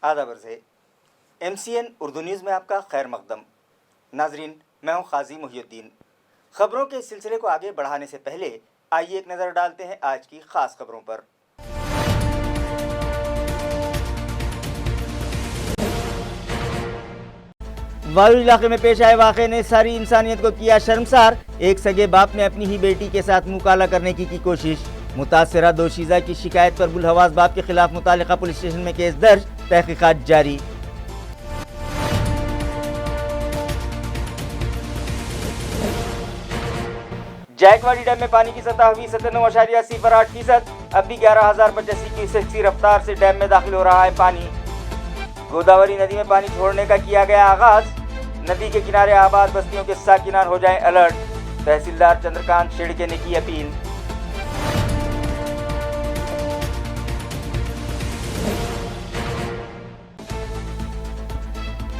आदाब अर्ज़ है। MCN उर्दू न्यूज़ में आपका खैर मकदम। नाजरीन, मैं हूँ क़ाज़ी मुहियुद्दीन। ख़बरों के इस सिलसिले को आगे बढ़ाने से पहले आइए एक नज़र डालते हैं आज की ख़ास खबरों पर। वालू इलाके में पेश आए वाक़े ने सारी इंसानियत को किया शर्मसार। एक सगे बाप ने अपनी ही बेटी के साथ मुकाला करने की कोशिश। मुतासिरा दोशीज़ा की शिकायत पर बुलहवास बाप के खिलाफ मुतालिका पुलिस स्टेशन में केस दर्ज, तहकीकात जारी। जायकवाड़ी डैम में पानी की सतह हुई 97.80%। अब भी 11,085 क्यूसेक की रफ्तार से डैम में दाखिल हो रहा है पानी। गोदावरी नदी में पानी छोड़ने का किया गया आगाज। नदी के किनारे आबाद बस्तियों के साकिनान हो जाएं अलर्ट। तहसीलदार चंद्रकांत शेड़के ने की अपील।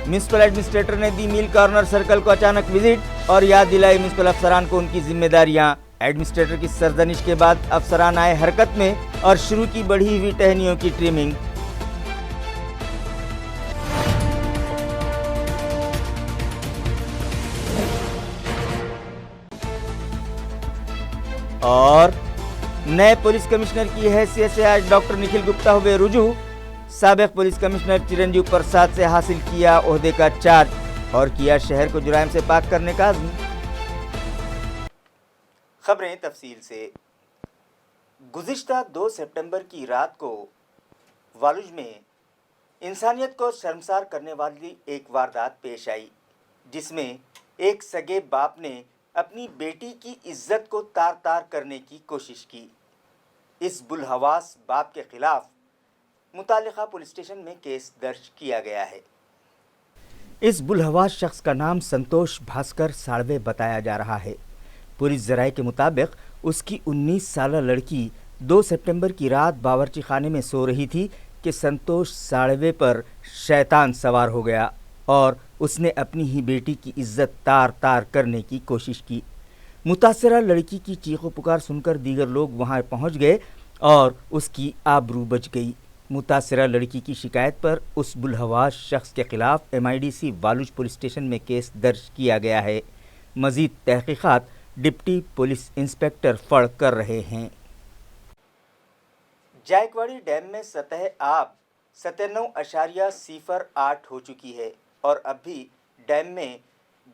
म्युनिसिपल एडमिनिस्ट्रेटर ने दी मिल कॉर्नर सर्कल को अचानक विजिट और याद दिलाई म्युनिसिपल अफसरान को उनकी जिम्मेदारियां। एडमिनिस्ट्रेटर की सरजनिश के बाद अफसरान आए हरकत में और शुरू की बढ़ी हुई टहनियों की ट्रिमिंग। और नए पुलिस कमिश्नर की हैसियत से आज डॉक्टर निखिल गुप्ता हुए रुजू। साबिक पुलिस कमिश्नर चिरंजीव प्रसाद से हासिल किया ओहदे का चार्ज और किया शहर को जुराइम से पाक करने का अज़्म। खबरें तफसील से। गुज़िश्ता 2 सितंबर की रात को वालुज में इंसानियत को शर्मसार करने वाली एक वारदात पेश आई, जिसमें एक सगे बाप ने अपनी बेटी की इज्जत को तार तार करने की कोशिश की। इस बुलहवास बाप के खिलाफ मुतालिका पुलिस स्टेशन में केस दर्ज किया गया है। इस बुलहवास शख्स का नाम संतोष भास्कर साड़वे बताया जा रहा है। पुलिस ज़राए के मुताबिक उसकी 19 साल लड़की 2 सितंबर की रात बावर्ची खाने में सो रही थी कि संतोष साड़वे पर शैतान सवार हो गया और उसने अपनी ही बेटी की इज्जत तार तार करने की कोशिश की। मुतासिरा लड़की की चीखों पुकार सुनकर दीगर लोग वहां पहुंच गए और उसकी आबरू बच गई। मुतासिरा लड़की की शिकायत पर उस बुलहवास शख्स के खिलाफ MIDC वालुज पुलिस स्टेशन में केस दर्ज किया गया है। मजीद तहकीकात डिप्टी पुलिस इंस्पेक्टर फड़ कर रहे हैं। जायकवाड़ी डैम में सतह आब 97.08 हो चुकी है और अब भी डैम में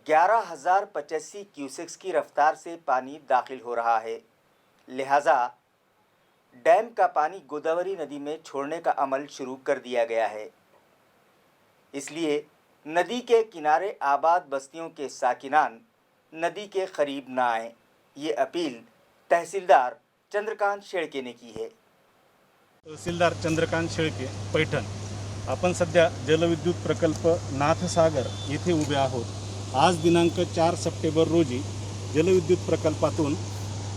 11,085 क्यूसेक्स की रफ्तार से पानी दाखिल हो रहा है। लिहाजा डैम का पानी गोदावरी नदी में छोड़ने का अमल शुरू कर दिया गया है। इसलिए नदी के किनारे आबाद बस्तियों के साकिनान नदी के करीब न आएं। ये अपील तहसीलदार चंद्रकांत शेड़के ने की है। तहसीलदार चंद्रकांत शेळके, पैठण। आपण सध्या जलविद्युत प्रकल्प नाथसागर येथे उभे आहोत। आज दिनांक 4 सप्टेंबर रोजी जलविद्युत प्रकल्पातून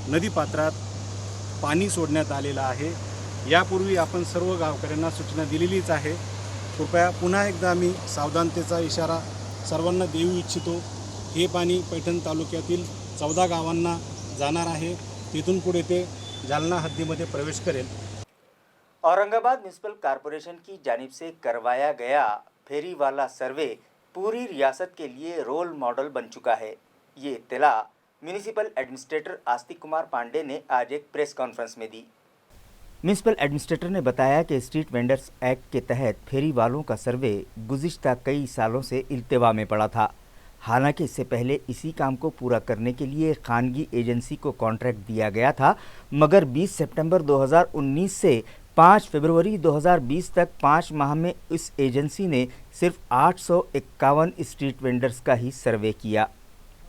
नदीपात्रात पाणी सोडण्यात आलेलं आहे। यापूर्वी आपण सर्व गावकऱ्यांना सूचना दिलेलीच आहे। कृपया पुन्हा एकदा आम्ही सावधानतेचा इशारा सर्वांना देऊ इच्छितो। हे पाणी पैठण तालुक्यातील 14 गावांना जाणार आहे। तिथून पुढे ते जालना हद्दीमध्ये प्रवेश करेल। औरंगाबाद म्युनिसिपल कॉरपोरेशन की जानिब से करवाया गया फेरी वाला सर्वे पूरी रियासत के लिए रोल मॉडल बन चुका है। ये इत्तला म्युनिसिपल एडमिनिस्ट्रेटर आस्तिक कुमार पांडे ने आज एक प्रेस कॉन्फ्रेंस में दी। म्युनिसिपल एडमिनिस्ट्रेटर ने बताया कि स्ट्रीट वेंडर्स एक्ट के तहत फेरी वालों का सर्वे गुज़िश्ता कई सालों से इल्तिवा में पड़ा था। हालांकि इससे पहले इसी काम को पूरा करने के लिए खानगी एजेंसी को कॉन्ट्रैक्ट दिया गया था, मगर 20 सितंबर 2019 से 5 फरवरी 2020 तक 5 माह में इस एजेंसी ने सिर्फ 851 स्ट्रीट वेंडर्स का ही सर्वे किया।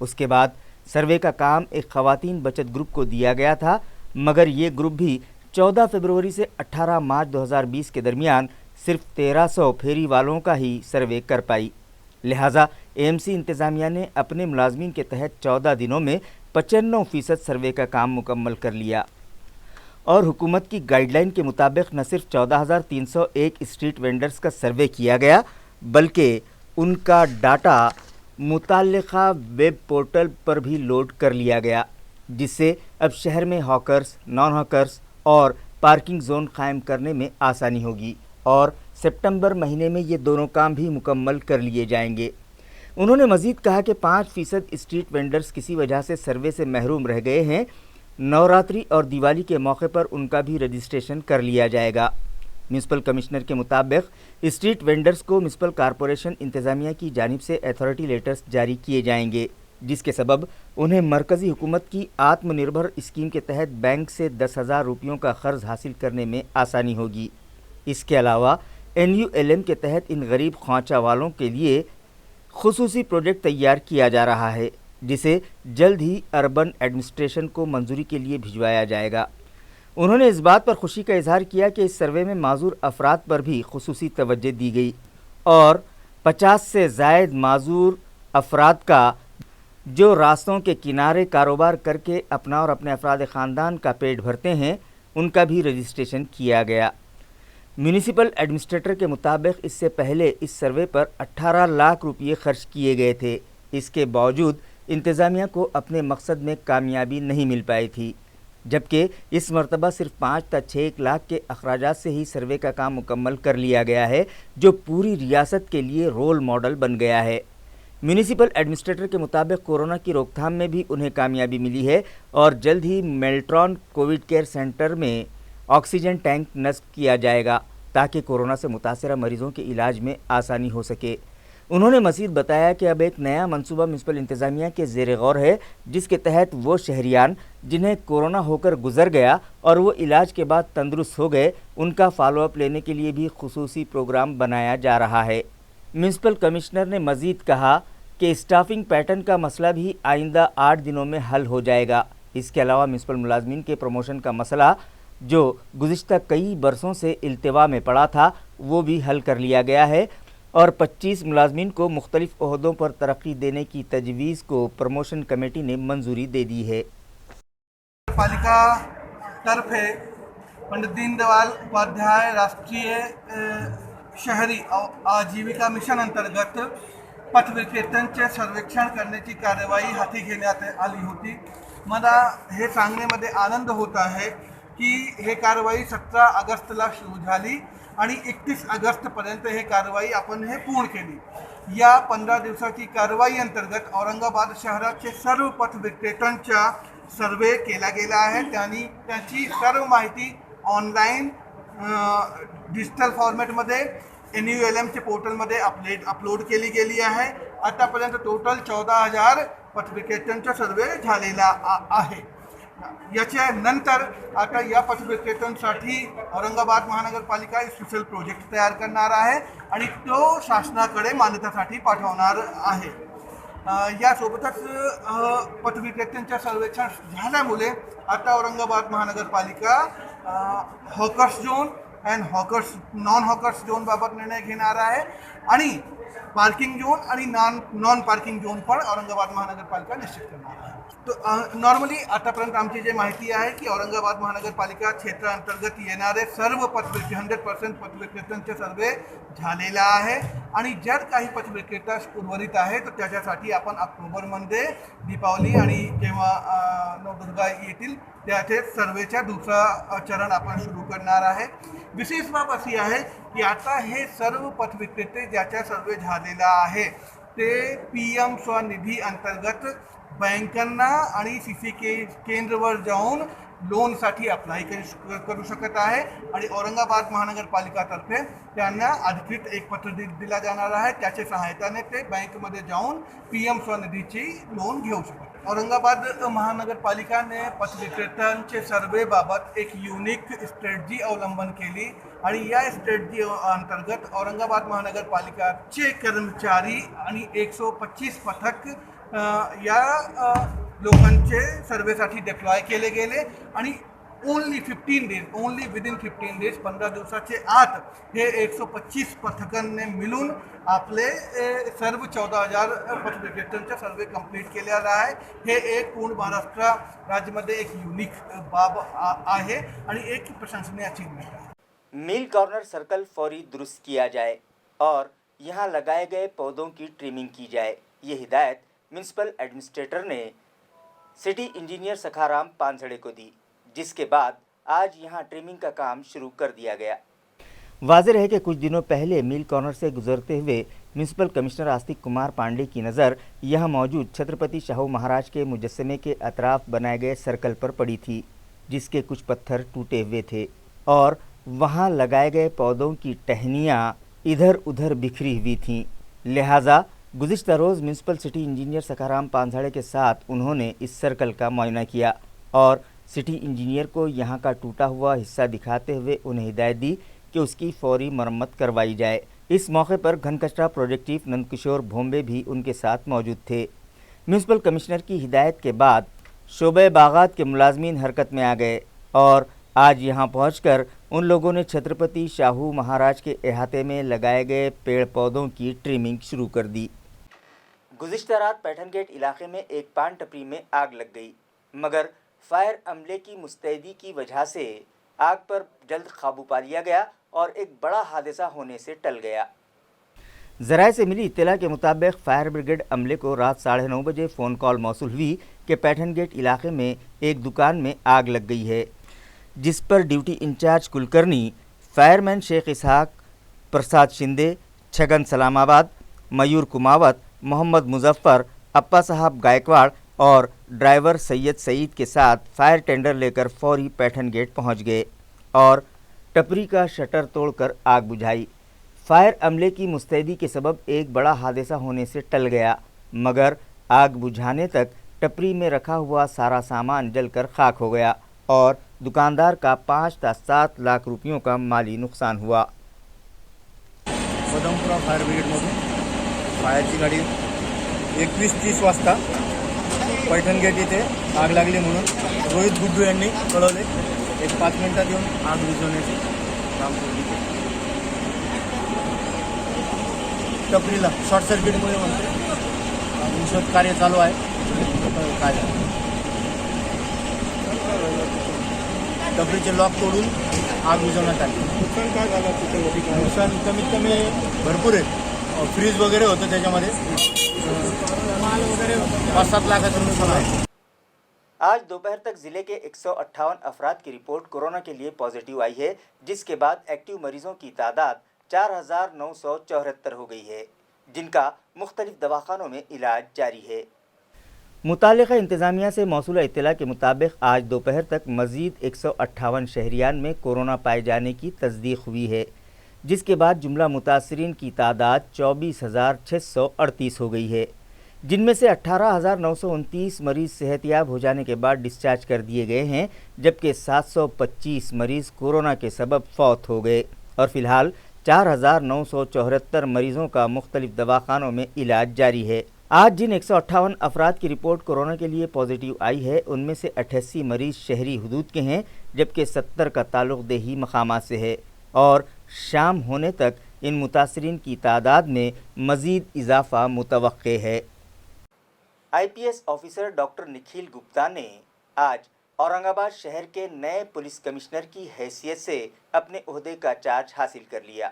उसके बाद सर्वे का काम एक ख़वातीन बचत ग्रुप को दिया गया था, मगर ये ग्रुप भी 14 फरवरी से 18 मार्च 2020 के दरमियान सिर्फ 1300 फेरी वालों का ही सर्वे कर पाई। लिहाजा AMC इंतज़ामिया ने अपने मुलाजमीन के तहत 14 दिनों में 95% सर्वे का काम मुकम्मल कर लिया और हुकूमत की गाइडलाइन के मुताबिक न सिर्फ 14,301 स्ट्रीट वेंडर्स का सर्वे किया गया, बल्कि उनका डाटा मुताल्लिक़ा वेब पोर्टल पर भी लोड कर लिया गया, जिससे अब शहर में हॉकर्स, नॉन हॉकर्स और पार्किंग जोन कायम करने में आसानी होगी और सितंबर महीने में ये दोनों काम भी मुकम्मल कर लिए जाएंगे। उन्होंने मज़ीद कहा कि 5% स्ट्रीट वेंडर्स किसी वजह से सर्वे से महरूम रह गए हैं। नवरात्रि और दिवाली के मौके पर उनका भी रजिस्ट्रेशन कर लिया जाएगा। म्यूनसिपल कमिश्नर के मुताबिक स्ट्रीट वेंडर्स को म्यूनसिपल कॉरपोरेशन इंतज़ामिया की जानिब से अथॉरिटी लेटर्स जारी किए जाएंगे, जिसके सबब उन्हें मरकज़ी हुकूमत की आत्मनिर्भर स्कीम के तहत बैंक से 10,000 रुपयों का कर्ज हासिल करने में आसानी होगी। इसके अलावा NULM के तहत इन गरीब ख्वांचा वालों के लिए खुसूसी प्रोजेक्ट तैयार किया जा रहा है, जिसे जल्द ही अर्बन एडमिनिस्ट्रेशन को मंजूरी के लिए भिजवाया जाएगा। उन्होंने इस बात पर खुशी का इजहार किया कि इस सर्वे में माजूर अफराद पर भी खुसूसी तवज्जो दी गई और 50 से ज़ायद माजूर अफराद का जो रास्तों के किनारे कारोबार करके अपना और अपने अफराद ख़ानदान का पेट भरते हैं, उनका भी रजिस्ट्रेशन किया गया। म्यूनिसिपल एडमिनिस्ट्रेटर के मुताबिक इससे पहले इस सर्वे पर 18 लाख रुपये खर्च किए गए थे। इसके बावजूद इंतज़ामिया को अपने मकसद में कामयाबी नहीं मिल पाई थी, जबकि इस मरतबा सिर्फ 5 या 6 लाख के अखराजात से ही सर्वे का काम मुकम्मल कर लिया गया है, जो पूरी रियासत के लिए रोल मॉडल बन गया है। म्यूनिसिपल एडमिनिस्ट्रेटर के मुताबिक कोरोना की रोकथाम में भी उन्हें कामयाबी मिली है और जल्द ही मेल्ट्रॉन कोविड केयर सेंटर में ऑक्सीजन टैंक नस्ब किया जाएगा ताकि कोरोना से मुतासरा मरीज़ों के इलाज में आसानी हो सके। उन्होंने मज़ीद बताया कि अब एक नया मंसूबा म्यूनसिपल इंतज़ामिया के ज़ेर गौर है, जिसके तहत वो शहरियान जिन्हें कोरोना होकर गुजर गया और वो इलाज के बाद तंदुरुस्त हो गए, उनका फॉलोअप लेने के लिए भी खुसूसी प्रोग्राम बनाया जा रहा है। म्यूनसिपल कमिश्नर ने मज़ीद कहा कि स्टाफिंग पैटर्न का मसला भी आइंदा 8 दिनों में हल हो जाएगा। इसके अलावा म्यूनसिपल मुलाजमीन के प्रमोशन का मसला, जो गुज़िश्ता कई बरसों से इल्तिवा में पड़ा था, वो भी हल कर लिया गया है और 25 मुलाजमीन को मुख्तलिफ ओहदों पर तरक्की देने की तजवीज़ को प्रमोशन कमेटी ने मंजूरी दे दी है। पालिका तर्फे पंडित दीनदयाल उपाध्याय राष्ट्रीय शहरी आजीविका मिशन अंतर्गत पथ विक्रेत्यांचे सर्वेक्षण करण्याची कार्यवाही हाती घेण्यात आली होती। मला हे सांगण्यामध्ये आनंद होत आहे की हे कारवाई 17 ऑगस्टला सुरू झाली आणि 31 ऑगस्टपर्यंत हे कारवाई आपण पूर्ण केली। या 15 दिवसाची कारवाई अंतर्गत औरंगाबाद शहराचे सर्व पथ विक्रेत्यांचा सर्वे केला गेला आहे। त्याची सर्व माहिती ऑनलाईन डिजिटल फॉर्मॅटमध्ये NULMच्या पोर्टलमध्ये अपलोड केली गेली आहे। आतापर्यंत टोटल 14,000 पथ विक्रेत्यांचा सर्वे झालेला आहे। याच्या नंतर आता या पथ विक्रेत्यांसाठी औरंगाबाद महानगरपालिका स्पेशल प्रोजेक्ट तयार करणार आहे आणि तो शासनाकडे मान्यतेसाठी पाठवणार आहे। यासोबतच पथ विक्रेत्यांच्या सर्वेक्षण झाल्यामुळे आता औरंगाबाद महानगरपालिका hawkers zone and hawkers non hawkers zone बाबत निर्णय घेणार आहे आणि पार्किंग झोन आणि नॉन पार्किंग झोन पण औरंगाबाद महानगरपालिका निश्चित करणार आहे। तो नॉर्मली आतापर्यंत आमची जी माहिती आहे की औरंगाबाद महानगरपालिका क्षेत्रांतर्गत येणारे सर्व 100% पथ विक्रेत्यांचे सर्वे झालेला आहे आणि जर काही पथ विक्रेता उर्वरित आहे तर त्याच्यासाठी आपण ऑक्टोबरमध्ये दीपावली आणि जेव्हा नवदुर्गा येतील त्याचे सर्वेचा दुसरा चरण आपण सुरू करणार आहे। विशेष बाब अशी आहे की आता हे सर्व पथ विक्रेते ज्याचा सर्वे झालेला आहे ते PM स्वनिधी अंतर्गत बँकांना आणि CC केंद्रावर जाऊन लोनसाठी अप्लाय करू शकत आहे आणि औरंगाबाद महानगरपालिकातर्फे त्यांना अधिकृत एक पत्र दिला जाणार आहे। त्याच्या सहायताने ते बँकमध्ये जाऊन PM स्वनिधीची लोन घेऊ शकतात। औरंगाबाद महानगरपालिका ने पथ विक्रेत्यांचे सर्वेबाबत एक युनिक स्ट्रॅटेजी अवलंबन केली आणि या स्ट्रॅटेजी अंतर्गत औरंगाबाद महानगरपालिकाचे कर्मचारी आणि 125 पथक या लोकांचे सर्वेसाठी डिप्लॉय केले गेले आणि ओनली विदिन 15 डेज 15 दिवसाचे आत हे 125 पथकांनी मिळून आपले सर्व 14,000 पथ विक्रेत्यांचा सर्वे कंप्लीट केलेला आहे। हे एक पूर्ण महाराष्ट्र राज्यामध्ये एक युनिक बाब आहे आणि एक प्रशंसनीय अचीवमेंट है। मिल कॉर्नर सर्कल फौरी दुरुस्त किया जाए और यहाँ लगाए गए पौधों की ट्रिमिंग की जाए, ये हिदायत म्यूनसिपल एडमिनिस्ट्रेटर ने सिटी इंजीनियर सखाराम पानसड़े को दी, जिसके बाद आज यहां ट्रिमिंग का काम शुरू कर दिया गया। वाज़ेह है कि कुछ दिनों पहले मिल कॉर्नर से गुजरते हुए म्यूनसिपल कमिश्नर आस्तिक कुमार पांडे की नज़र यहाँ मौजूद छत्रपति शाहू महाराज के मुजस्समे के अतराफ बनाए गए सर्कल पर पड़ी थी, जिसके कुछ पत्थर टूटे हुए थे और वहाँ लगाए गए पौधों की टहनियाँ इधर उधर बिखरी हुई थीं। लिहाजा गुज़िश्ता रोज़ municipal city engineer Sakharam Panjhade के साथ उन्होंने इस सर्कल का मुआयना किया और सिटी इंजीनियर को यहाँ का टूटा हुआ हिस्सा दिखाते हुए उन्हें हिदायत दी कि उसकी फौरी मरम्मत करवाई जाए। इस मौके पर घनकचरा प्रोजेक्ट चीफ नंदकिशोर भोंबे भी उनके साथ मौजूद थे। म्यूनसिपल कमिश्नर की हिदायत के बाद शोबे बागात के मुलाजमीन हरकत में आ गए और आज यहाँ पहुँचकर उन लोगों ने छत्रपति शाहू महाराज के अहाते में लगाए गए पेड़ पौधों की ट्रिमिंग शुरू कर दी। गुज़िश्ता रात पैठन गेट इलाके में एक पान टपरी में आग लग गई, मगर फायर अमले की मुस्तैदी की वजह से आग पर जल्द काबू पा लिया गया और एक बड़ा हादसा होने से टल गया। ज़राए से मिली इत्तला के मुताबिक फायर ब्रिगेड अमले को रात 9:30 बजे फ़ोन कॉल मौसूल हुई कि पैठन गेट इलाके में एक दुकान में आग लग गई है, जिस पर duty incharge Kulkarni, fireman Shaikh Ishaq, Prasad Shinde, Chhagan Salamabad, Mayur Kumawat, Mohammad Muzaffar, Appa Sahab Gaikwad और ड्राइवर सैयद सईद के साथ फायर टेंडर लेकर फौरी पैठन गेट पहुंच गए और टपरी का शटर तोड़कर आग बुझाई। फायर अमले की मुस्तैदी के सबब एक बड़ा हादसा होने से टल गया, मगर आग बुझाने तक टपरी में रखा हुआ सारा सामान जलकर खाक हो गया और दुकानदार का 5 से 7 लाख रुपयों का माली नुकसान हुआ। पदमपुरा फायर ब्रिगेडमधून फायरची गाडी 21:30 वाजता पैठण गेट इथे आग लागली म्हणून रोहित गुड्डू यांनी कळवले। एक 5 मिनिटात येऊन आग विझवण्याचे काम पूर्ण केले। टपरीला शॉर्ट सर्किटमुळे म्हणते शोध कार्य चालू आहे। काय झालं, टपरीचे लॉक तोडून आग विझवण्यात आली। नुकसान काय झालं तिथे? नुकसान कमीत कमी भरपूर आहे। फ्रीज वगैरे होतं त्याच्यामध्ये, माल वगैरे 5-7 लाखाचं नुकसान आहे। आज दोपहर तक जिले के 158 अफराद की रिपोर्ट कोरोना के लिए पॉजिटिव आई है, जिसके बाद एक्टिव मरीजों की तादाद 4,974 हो गई है, जिनका मुख्तलिफ दवाखानों में इलाज जारी है। मुतालिका इंतज़ामिया से मौसूला इत्तला के मुताबिक आज दोपहर तक मज़ीद 158 शहरियान में कोरोना पाए जाने की तस्दीक हुई है, जिसके बाद जुमला मुतासरीन की तादाद 24,638 हो गई है, जिनमें से 18,929 मरीज़ सेहतियाब हो जाने के बाद डिस्चार्ज कर दिए गए हैं, जबकि 725 मरीज़ कोरोना के सबब फौत हो गए और फ़िलहाल 4,974 मरीज़ों का मुख्तलिफ दवाखानों में इलाज जारी है। आज जिन 158 अफराद की रिपोर्ट कोरोना के लिए पॉजिटिव आई है, उनमें से 88 मरीज़ शहरी हुदूद के हैं, जबकि 70 का ताल्लुक़ देही मकामात से है और शाम होने तक इन मुतासरीन की तादाद में मज़ीद इजाफ़ा मुतवक्के है। IPS officer doctor Nikhil Gupta ने आज औरंगाबाद शहर के नए पुलिस कमिश्नर की हैसियत से अपने ओहदे का चार्ज हासिल कर लिया।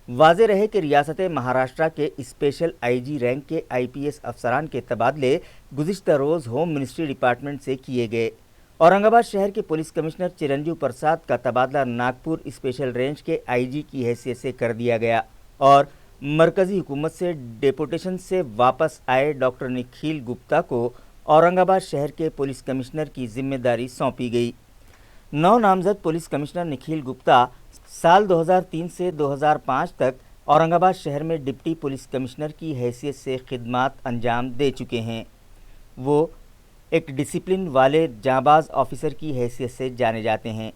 वाज़ेह रहे कि रियासत महाराष्ट्र के स्पेशल IG रैंक के IPS अफसरान के तबादले गुज़िश्ता रोज़ होम मिनिस्ट्री डिपार्टमेंट से किए गए। औरंगाबाद शहर के पुलिस कमिश्नर चिरंजीव प्रसाद का तबादला नागपुर स्पेशल रेंज के IG की हैसियत से कर दिया गया और मरकज़ी हुकूमत से डेपुटेशन से वापस आए डॉक्टर निखिल गुप्ता को औरंगाबाद शहर के पुलिस कमिश्नर की जिम्मेदारी सौंपी गई। नौ नामजद पुलिस कमिश्नर निखिल गुप्ता साल 2003 से 2005 तक औरंगाबाद शहर में डिप्टी पुलिस कमिश्नर की हैसियत से खिदमात अंजाम दे चुके हैं। वो एक डिसिप्लिन वाले जांबाज ऑफिसर की हैसियत से जाने जाते हैं।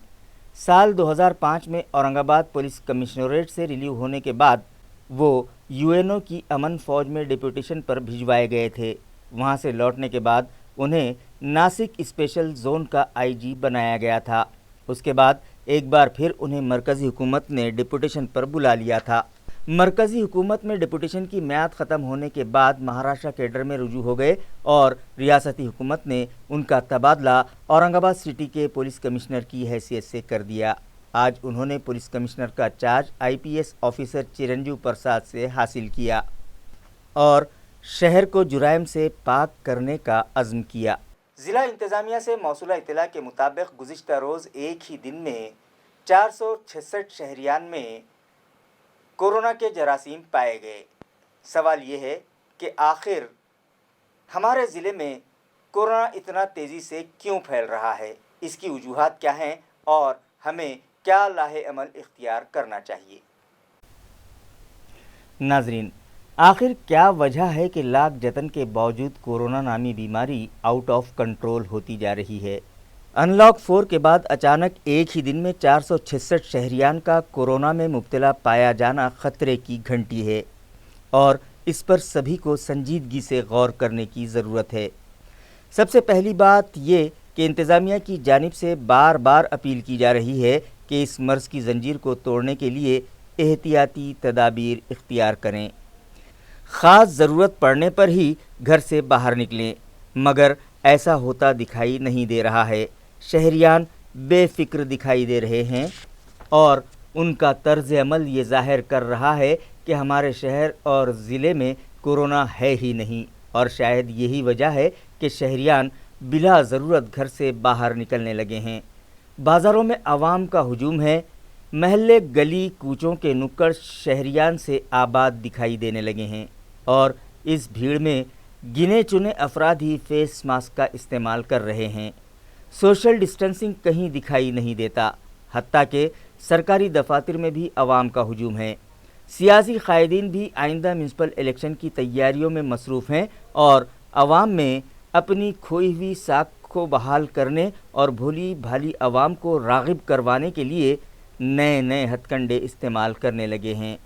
साल 2005 में औरंगाबाद पुलिस कमिश्नरेट से रिलीव होने के बाद वो UNO की अमन फ़ौज में डिप्यूटेशन पर भिजवाए गए थे। वहाँ से लौटने के बाद उन्हें नासिक स्पेशल जोन का IG बनाया गया था। उसके बाद एक बार फिर उन्हें मरकज़ी हुकूमत ने डिप्यूटेशन पर बुला लिया था। मरकज़ी हुकूमत में डिप्यूटेशन की म्याद ख़त्म होने के बाद महाराष्ट्र कैडर में रुजू हो गए और रियासती हुकूमत ने उनका तबादला औरंगाबाद सिटी के पुलिस कमिश्नर की हैसियत से कर दिया। आज उन्होंने पुलिस कमिश्नर का charge IPS officer Chiranjeev Prasad से हासिल किया और शहर को जुराइम से पाक करने का अज़्म किया। ज़िला इंतज़ामिया से मौसूला इत्तला के मुताबिक गुज़िश्ता रोज़ एक ही दिन में 466 शहरियान में कोरोना के जरासीम पाए गए। सवाल ये है कि आखिर हमारे ज़िले में कोरोना इतना तेज़ी से क्यों फैल रहा है, इसकी वजूहात क्या हैं और हमें क्या लाहे अमल इख्तियार करना चाहिए। नाजरीन, आखिर क्या वजह है कि लाख जतन के बावजूद कोरोना नामी बीमारी आउट ऑफ कंट्रोल होती जा रही है। अनलॉक 4 के बाद अचानक एक ही दिन में 466 शहरियान का कोरोना में मुब्तला पाया जाना खतरे की घंटी है और इस पर सभी को संजीदगी से गौर करने की ज़रूरत है। सबसे पहली बात ये कि इंतज़ामिया की जानिब से बार बार अपील की जा रही है कि इस मर्ज़ की जंजीर को तोड़ने के लिए एहतियाती तदाबीर इख्तियार करें। ख़ास ज़रूरत पड़ने पर ही घर से बाहर निकलें, मगर ऐसा होता दिखाई नहीं दे रहा है। शहरियान बेफ़िक्र दिखाई दे रहे हैं और उनका तर्ज़ अमल ये ज़ाहिर कर रहा है कि हमारे शहर और ज़िले में कोरोना है ही नहीं, और शायद यही वजह है कि शहरियान बिला ज़रूरत घर से बाहर निकलने लगे हैं। बाज़ारों में आवाम का हुजूम है, महल्ले गली कूचों के नुक्कड़ शहरियान से आबाद दिखाई देने लगे हैं और इस भीड़ में गिने चुने अफराद ही फेस मास्क का इस्तेमाल कर रहे हैं। सोशल डिस्टेंसिंग कहीं दिखाई नहीं देता, हत्ता के सरकारी दफातर में भी आवाम का हुजूम है। सियासी कायदीन भी आइंदा म्यूनसिपल इलेक्शन की तैयारियों में मसरूफ़ हैं और आवाम में अपनी खोई हुई साख को बहाल करने और भोली भाली आवाम को राग़िब करवाने के लिए नए नए हथकंडे इस्तेमाल करने लगे हैं।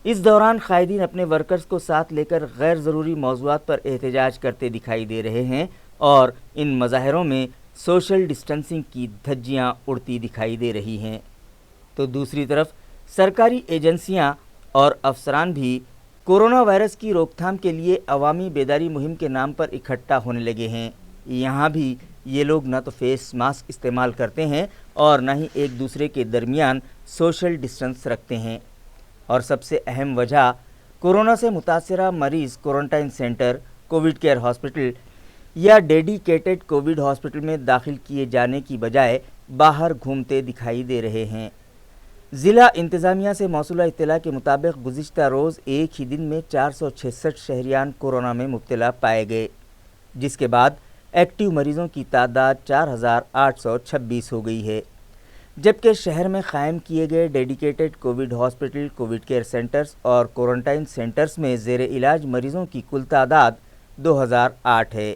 इस दौरान कायदीन अपने वर्कर्स को साथ लेकर गैर ज़रूरी मौज़ूआत पर एहतजाज करते दिखाई दे रहे हैं और इन मज़ाहिरों में सोशल डिस्टेंसिंग की धज्जियाँ उड़ती दिखाई दे रही हैं। तो दूसरी तरफ सरकारी एजेंसियां और अफसरान भी कोरोना वायरस की रोकथाम के लिए अवामी बेदारी मुहिम के नाम पर इकट्ठा होने लगे हैं। यहाँ भी ये लोग न तो फेस मास्क इस्तेमाल करते हैं और न ही एक दूसरे के दरमियान सोशल डिस्टेंस रखते हैं। और सबसे अहम वजह, कोरोना से मुतासरा मरीज़ quarantine centre, Covid care hospital या डेडिकेटेड कोविड हॉस्पिटल में दाखिल किए जाने की बजाय बाहर घूमते दिखाई दे रहे हैं। ज़िला इंतज़ामिया से मौसूला इत्तला के मुताबिक गुज़िश्ता रोज़ एक ही दिन में 466 शहरियान कोरोना में मुब्तला पाए गए, जिसके बाद एक्टिव मरीज़ों की तादाद 4826 हो गई है, जबकि शहर में क़ायम किए गए dedicated Covid hospital, Covid care centres और क्वारंटाइन सेंटर्स में ज़ेर इलाज मरीज़ों की कुल तादाद 2008 है।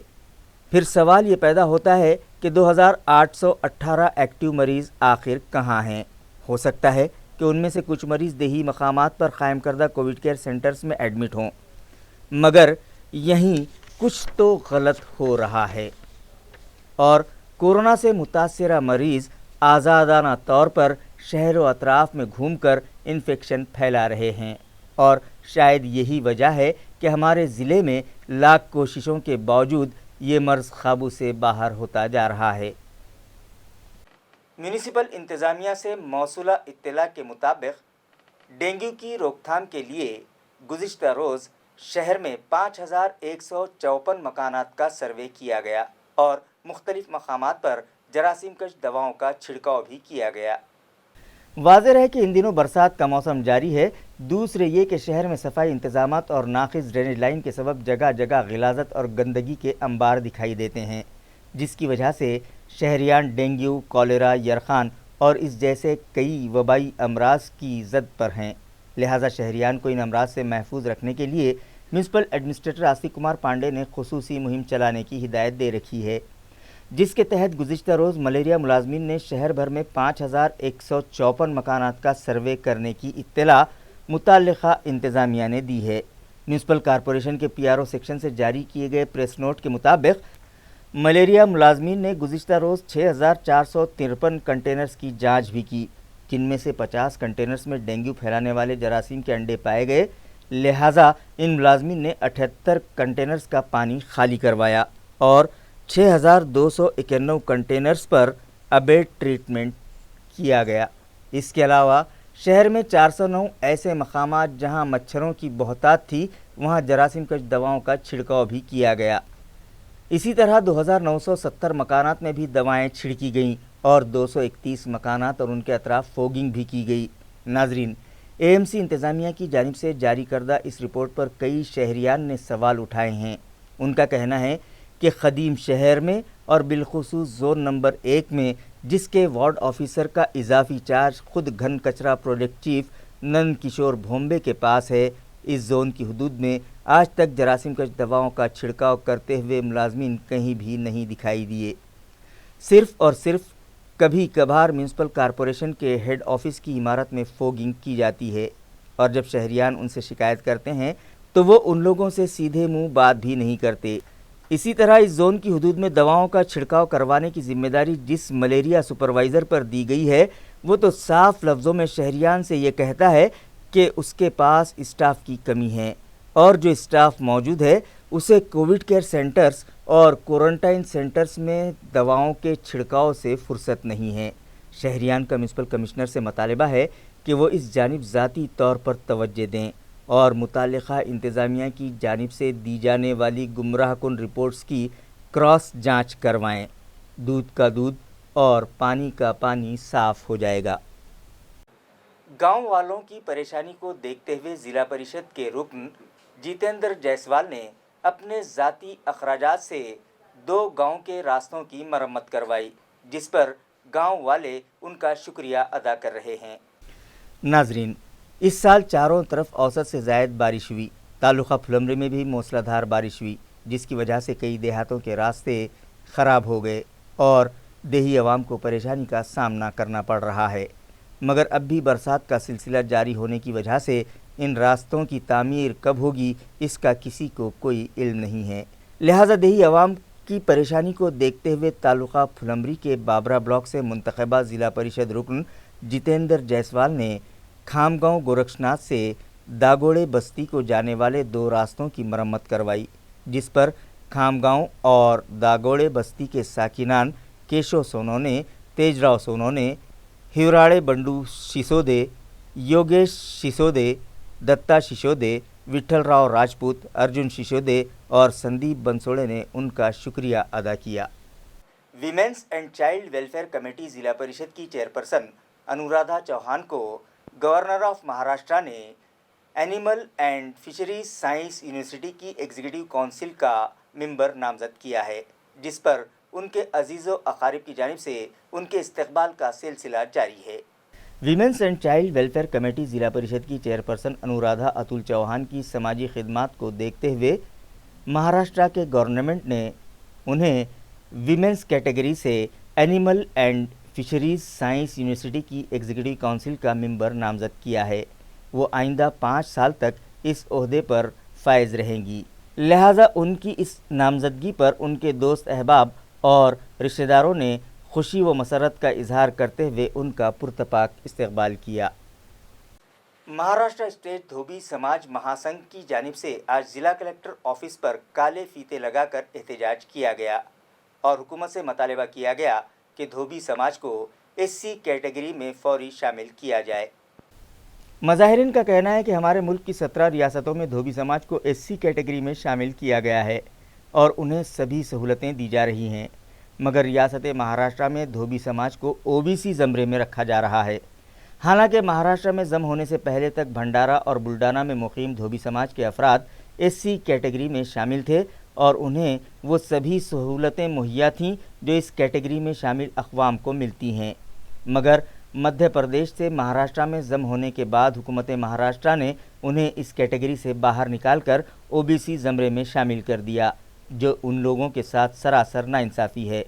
फिर सवाल ये पैदा होता है कि 2818 एक्टिव मरीज़ आखिर कहाँ हैं। हो सकता है कि उनमें से कुछ मरीज़ देही मकामात पर क़ायम करदा कोविड केयर सेंटर्स में एडमिट हों, मगर यहीं कुछ तो गलत हो रहा है और कोरोना से मुतासरा मरीज़ आज़ादाना तौर पर शहर व अतराफ़ में घूमकर इन्फेक्शन फैला रहे हैं और शायद यही वजह है कि हमारे ज़िले में लाख कोशिशों के बावजूद ये मर्ज़ काबू से बाहर होता जा रहा है। म्यूनिसिपल इंतज़ामिया से मौसूला इत्तला के मुताबिक डेंगू की रोकथाम के लिए गुज़िश्ता रोज़ शहर में 5154 मकानात का सर्वे किया गया और मुख्तलिफ मकामात पर जरासीम कश दवाओं का छिड़काव भी किया गया। वाज़ेह है कि इन दिनों बरसात का मौसम जारी है। दूसरे ये कि शहर में सफाई इंतजामात और नाक़िस ड्रेनेज लाइन के सबब जगह जगह गिलाज़त और गंदगी के अंबार दिखाई देते हैं, जिसकी वजह से शहरियान डेंगू, कॉलेरा, यरखान और इस जैसे कई वबाई अमराज की जद पर हैं। लिहाजा शहरियान को इन अमराज से महफूज रखने के लिए म्यूनसिपल एडमिनिस्ट्रेटर आसिफ कुमार पांडे ने खुसूसी मुहिम चलाने की हिदायत दे रखी है, जिसके तहत गुज़िश्ता रोज़ मलेरिया मुलाजमीन ने शहर भर में 5154 मकानात का सर्वे करने की इत्तला मुताल्लिक़ा इंतज़ामिया ने दी है। म्यूनसिपल कॉरपोरेशन के PRO सेक्शन से जारी किए गए प्रेस नोट के मुताबिक मलेरिया मुलाजमीन ने गुज़िश्ता रोज़ 6453 कंटेनर्स की जाँच भी की, जिनमें से 50 कंटेनर्स में डेंगू फैलाने वाले जरासीम के अंडे पाए गए। लिहाजा इन मुलाजमीन ने 78 कंटेनर्स का पानी खाली करवाया और 6291 कंटेनर्स पर अबेट ट्रीटमेंट किया गया। इसके अलावा शहर में 409 ऐसे मकामात जहां मच्छरों की बहुतात थी, वहां जरासीम कश दवाओं का छिड़काव भी किया गया। इसी तरह 2970 मकानात में भी दवाएं छिड़की गईं और 231 मकानात और उनके अतराफ फोगिंग भी की गई। नाजरीन, एएमसी इंतज़ामिया की जानिब से जारी करदा इस रिपोर्ट पर कई शहरियान ने सवाल उठाए हैं। उनका कहना है कि ख़दीम शहर में और बिलखुसूस जोन नंबर 1 में, जिसके वार्ड ऑफिसर का इजाफी चार्ज खुद घन कचरा प्रोजेक्ट चीफ नंद किशोर भोंबे के पास है, इस जोन की हदूद में आज तक जरासीम कश दवाओं का छिड़काव करते हुए मुलाजमीन कहीं भी नहीं दिखाई दिए। सिर्फ़ और सिर्फ कभी कभार म्यूनसिपल कॉरपोरेशन के हेड ऑफिस की इमारत में फोगिंग की जाती है और जब शहरियान उनसे शिकायत करते हैं तो वो उन लोगों से सीधे मुंह बात भी नहीं करते। इसी तरह इस जोन की हदूद में दवाओं का छिड़काव करवाने की जिम्मेदारी जिस मलेरिया सुपरवाइज़र पर दी गई है, वो तो साफ लफ्ज़ों में शहरियान से ये कहता है कि उसके पास स्टाफ की कमी है और जो स्टाफ मौजूद है उसे कोविड केयर सेंटर्स और क्वारंटाइन सेंटर्स में दवाओं के छिड़काव से फुर्सत नहीं है। शहरियान का म्यूनसिपल कमिश्नर से मुतालबा है कि वो इस जानिब ज़ाती तौर पर तवज्जो दें और मुताल्लिक़ा इंतज़ामिया की जानिब से दी जाने वाली गुमराहकुन रिपोर्ट्स की क्रॉस जांच करवाएं। दूध का दूध और पानी का पानी साफ़ हो जाएगा। गांव वालों की परेशानी को देखते हुए ज़िला परिषद के रुकन जितेंद्र जायसवाल ने अपने ज़ाती अखराजात से 2 गांव के रास्तों की मरम्मत करवाई, जिस पर गांव वाले उनका शुक्रिया अदा कर रहे हैं। नाजरीन, इस साल चारों तरफ औसत से ज़ायद बारिश हुई। तालुका फुलमरी में भी मूसलाधार बारिश हुई, जिसकी वजह से कई देहातों के रास्ते ख़राब हो गए और देही आवाम को परेशानी का सामना करना पड़ रहा है। मगर अब भी बरसात का सिलसिला जारी होने की वजह से इन रास्तों की तामीर कब होगी इसका किसी को कोई इल्म नहीं है। लिहाजा देही आवाम की परेशानी को देखते हुए तालुका फुलमरी के बाबरा ब्लॉक से मुंतखबा ज़िला परिषद रुकन जितेंद्र जायसवाल ने खामगांव गोरक्षनाथ से दागोड़े बस्ती को जाने वाले 2 रास्तों की मरम्मत करवाई, जिस पर खामगांव और दागोड़े बस्ती के साकिनान केशव सोनोने, तेजराव सोनोने, हिवराड़े बंडू सिसोदे, योगेश सिसोदे, दत्ता सिसोदे, विठलराव राजपूत, अर्जुन सिसोदे और संदीप बंसोड़े ने उनका शुक्रिया अदा किया। Women's and child welfare committee ज़िला परिषद की चेयरपर्सन अनुराधा चौहान को गवर्नर ऑफ महाराष्ट्र ने animal and fisheries science university की एग्जीक्यूटिव काउंसिल का मेंबर नामजद किया है, जिस पर उनके अजीज़ो अकारिब की जानिब से उनके इस्तकबाल का सिलसिला जारी है। Women's and child welfare committee ज़िला परिषद की चेयरपर्सन अनुराधा अतुल चौहान की समाजी खिदमात को देखते हुए महाराष्ट्र के गवर्नमेंट ने उन्हें विमेंस कैटेगरी से animal and fisheries science university की एग्जीक्यूटिव काउंसिल का मेंबर नामजद किया है। वो आइंदा 5 साल तक इस ओहदे पर फायज रहेंगी। लिहाजा उनकी इस नामजदगी पर उनके दोस्त अहबाब और रिश्तेदारों ने खुशी व मसरत का इजहार करते हुए उनका पुरतपाक इस्तकबाल किया। महाराष्ट्र स्टेट धोबी समाज महासंघ की जानिब से आज ज़िला कलेक्टर ऑफिस पर काले फीते लगाकर एहतजाज किया गया और हुकूमत से मुतालबा किया गया कि धोबी समाज को एससी कैटेगरी में फौरी शामिल किया जाए। मज़ाहिरीन का कहना है कि हमारे मुल्क की 17 रियासतों में धोबी समाज को एससी कैटेगरी में शामिल किया गया है और उन्हें सभी सहूलतें दी जा रही हैं, मगर रियासत महाराष्ट्र में धोबी समाज को ओबीसी ज़मरे में रखा जा रहा है। हालांकि महाराष्ट्र में जम होने से पहले तक भंडारा और बुल्डाना में मुकीम धोबी समाज के अफराद एससी कैटेगरी में शामिल थे और उन्हें वो सभी सहूलतें मुहैया थीं जो इस कैटेगरी में शामिल अक़वाम को मिलती हैं। मगर मध्य प्रदेश से महाराष्ट्र में जम होने के बाद हुकूमत महाराष्ट्र ने उन्हें इस कैटेगरी से बाहर निकालकर ओबीसी ज़मरे में शामिल कर दिया, जो उन लोगों के साथ सरासर नाइंसाफ़ी है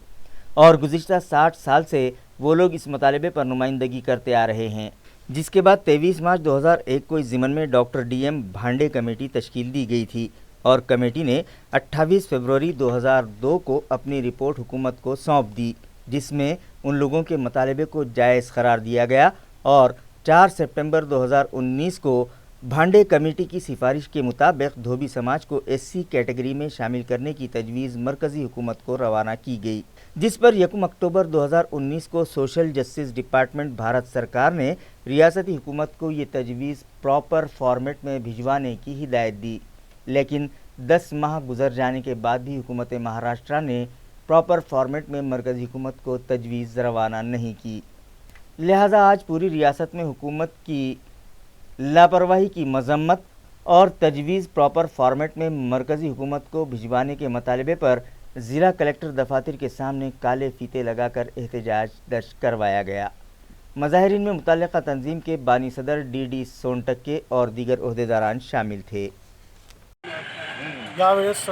और गुज़िश्ता 60 साल से वो लोग इस मुतालबे पर नुमाइंदगी करते आ रहे हैं, जिसके बाद 23 मार्च 2001 को इस ज़िमन में डॉक्टर DM भांडे कमेटी तश्कील दी गई थी और कमेटी ने 28 फरवरी 2002 को अपनी रिपोर्ट हुकूमत को सौंप दी, जिसमें उन लोगों के मुतालबे को जायज़ करार दिया गया और 4 सितंबर 2019 को भांडे कमेटी की सिफारिश के मुताबिक धोबी समाज को एससी कैटेगरी में शामिल करने की तजवीज़ मरकज़ी हुकूमत को रवाना की गई, जिस पर 1 अक्टूबर 2019 को सोशल जस्टिस डिपार्टमेंट भारत सरकार ने रियासती हुकूमत को ये तजवीज़ प्रॉपर फॉर्मेट में भिजवाने की हिदायत दी। लेकिन 10 माह गुजर जाने के बाद भी हुकूमत महाराष्ट्र ने प्रॉपर फॉर्मेट में मरकज़ी हुकूमत को तजवीज़ रवाना नहीं की। लिहाजा आज पूरी रियासत में हुकूमत की लापरवाही की मजम्मत और तजवीज़ प्रॉपर फॉर्मेट में मरकज़ी हुकूमत को भिजवाने के मतालबे पर ज़िला कलेक्टर दफातर के सामने काले फीते लगाकर एहतजाज दर्ज करवाया गया। मज़ाहिरीन में मुतल्लिक़ा तंजीम के बानी सदर डी सोनटक्के और दीगर ओहदेदारान शामिल थे। यावेळेस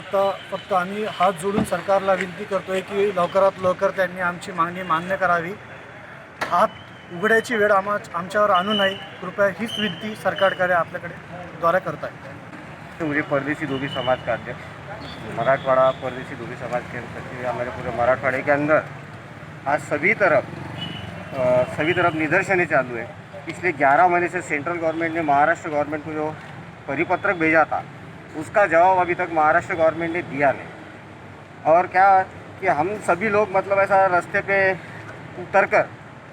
फक्त आम्ही हात जोडून सरकारला विनंती करतोय की लवकरात लवकर त्यांनी आमची मागणी मान्य करावी। हात उघड्याची वेळ आमच्यावर आणू नये, कृपया हीच विनंती सरकारकडे आपल्याकडे द्वारे करताय। मुझे परदेशी धोबी समाज का अध्यक्ष, मराठवाड़ा परदेशी धोबी समाज के सचिव, हमारे पूरे मराठवाड़े के अंदर आज सभी तरफ निदर्शनें चालू है। पिछले 11 महीने से सेंट्रल गवर्नमेंट ने महाराष्ट्र गवर्नमेंट को जो परिपत्रक भेजा था उसका जवाब अभी तक महाराष्ट्र गवर्नमेंट ने दिया नहीं। और क्या कि हम सभी लोग मतलब ऐसा रास्ते पे उतर कर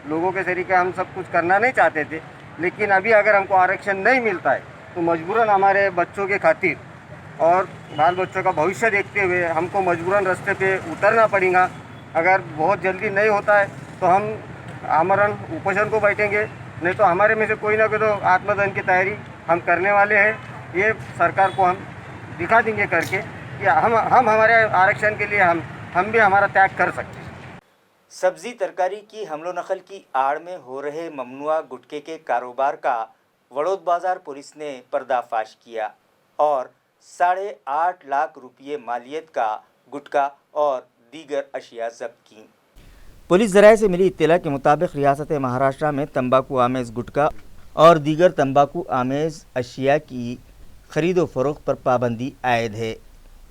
लोगों के तरीके हम सब कुछ करना नहीं चाहते थे, लेकिन अभी अगर हमको आरक्षण नहीं मिलता है तो मजबूरन हमारे बच्चों के खातिर और बाल बच्चों का भविष्य देखते हुए हमको मजबूरन रास्ते पे उतरना पड़ेगा। अगर बहुत जल्दी नहीं होता है तो हम आमरण उपोषण को बैठेंगे, नहीं तो हमारे में से कोई ना कोई तो आत्मदान की तैयारी हम करने वाले हैं। ये सरकार को हम दिखा देंगे करके कि हम हमारे आरक्षण के लिए हम भी हमारा त्याग कर सकते हैं। सब्जी तरकारी की हमलो नकल की आड़ में हो रहे ममनुआ गुटखे के कारोबार का वड़ौद बाजार पुलिस ने पर्दाफाश किया और 8.5 लाख रुपये मालियत का गुटखा और दीगर अशिया जब्त की। पुलिस ज़राए से मिली इत्तला के मुताबिक रियासत महाराष्ट्र में तंबाकू आमेज़ गुटखा और दीगर तंबाकू आमेज़ अशिया की ख़रीदो फ़रोख्त पर पाबंदी आयद है।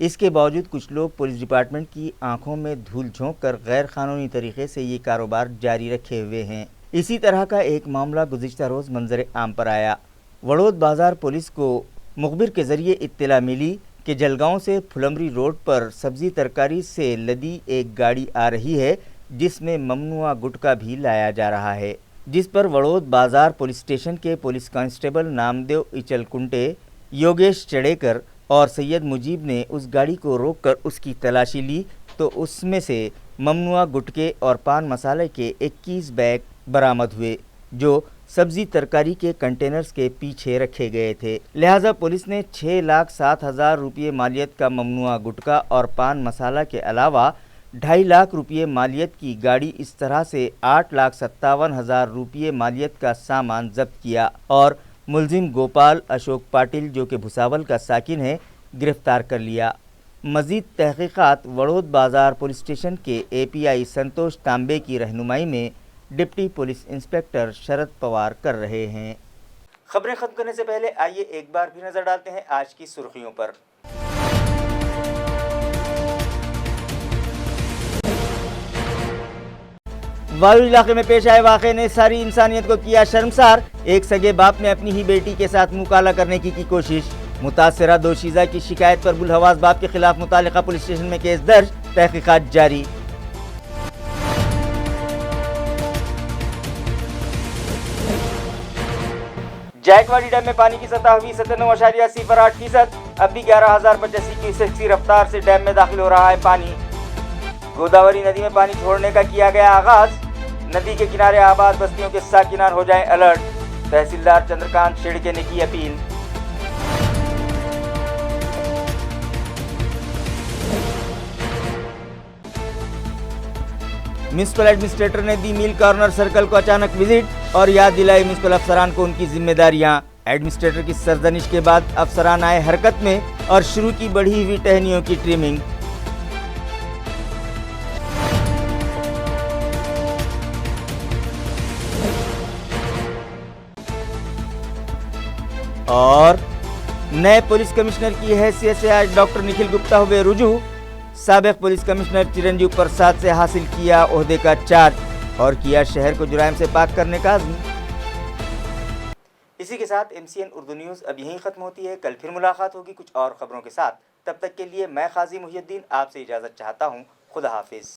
इसके बावजूद कुछ लोग पुलिस डिपार्टमेंट की आंखों में धूल झोंक कर गैर कानूनी तरीके से ये कारोबार जारी रखे हुए हैं। इसी तरह का एक मामला गुज़िश्ता रोज़ मंजर आम पर आया। वड़ौद बाज़ार पुलिस को मुखबिर के ज़रिए इत्तला मिली कि जलगांव से फुलमरी रोड पर सब्ज़ी तरकारी से लदी एक गाड़ी आ रही है जिसमें ममनुआ गुटखा भी लाया जा रहा है, जिस पर वड़ौद बाज़ार पुलिस स्टेशन के पुलिस कांस्टेबल नामदेव इचलकुंटे, योगेश चड़ेकर और सैयद मुजीब ने उस गाड़ी को रोककर उसकी तलाशी ली तो उसमें से ममनुआ गुटखे और पान मसाले के 21 बैग बरामद हुए जो सब्ज़ी तरकारी के कंटेनर्स के पीछे रखे गए थे। लिहाजा पुलिस ने 6,07,000 रुपये मालियत का ममनुआ गुटखा और पान मसाला के अलावा 2.5 लाख रुपये मालियत की गाड़ी, इस तरह से 8,57,000 रुपये मालियत का सामान जब्त किया और मुलजिम गोपाल अशोक पाटिल जो कि भुसावल का साकिन है गिरफ्तार कर लिया। मज़ीद तहक़ीक़ात वड़ौद बाज़ार पुलिस स्टेशन के API संतोष तांबे की रहनुमाई में deputy police inspector Sharad Pawar कर रहे हैं। खबरें ख़त्म करने से पहले आइए एक बार भी नज़र डालते हैं आज की सुर्खियों पर। वालू इलाके में पेश आए वाक़े ने सारी इंसानियत को किया शर्मसार। एक सगे बाप ने अपनी ही बेटी के साथ मुकाला करने की कोशिश। मुतासरा दोशीज़ा की शिकायत पर बुलहवास बाप के खिलाफ मुतालिका पुलिस स्टेशन में केस दर्ज, तहकीकात जारी। जायकवाड़ी डैम में पानी की सतह हुई 97.08%। अब भी 11,085 क्यूसेक की रफ्तार से डैम में दाखिल हो रहा है पानी। गोदावरी नदी में पानी छोड़ने का किया गया आगाज। नदी के किनारे आबाद बस्तियों के साकिनान हो जाएं अलर्ट। तहसीलदार चंद्रकांत शेड़के ने की अपील। म्युनिसिपल एडमिनिस्ट्रेटर ने दी मिल कॉर्नर सर्कल को अचानक विजिट और याद दिलाई म्युनिसिपल अफसरान को उनकी जिम्मेदारियां। एडमिनिस्ट्रेटर की सरजनिश के बाद अफसरान आए हरकत में और शुरू की बढ़ी हुई टहनियों की ट्रिमिंग। और नए पुलिस कमिश्नर की हैसियत से आज डॉक्टर निखिल गुप्ता हुए रुजू। साबिक पुलिस कमिश्नर चिरंजीव प्रसाद से हासिल किया ओहदे का चार्ज और किया शहर को जुराइम से पाक करने का अज़्म। इसी के साथ MCN उर्दू न्यूज़ अब यहीं ख़त्म होती है। कल फिर मुलाकात होगी कुछ और ख़बरों के साथ। तब तक के लिए मैं क़ाज़ी मुहियुद्दीन आपसे इजाज़त चाहता हूँ। खुदा हाफिज़।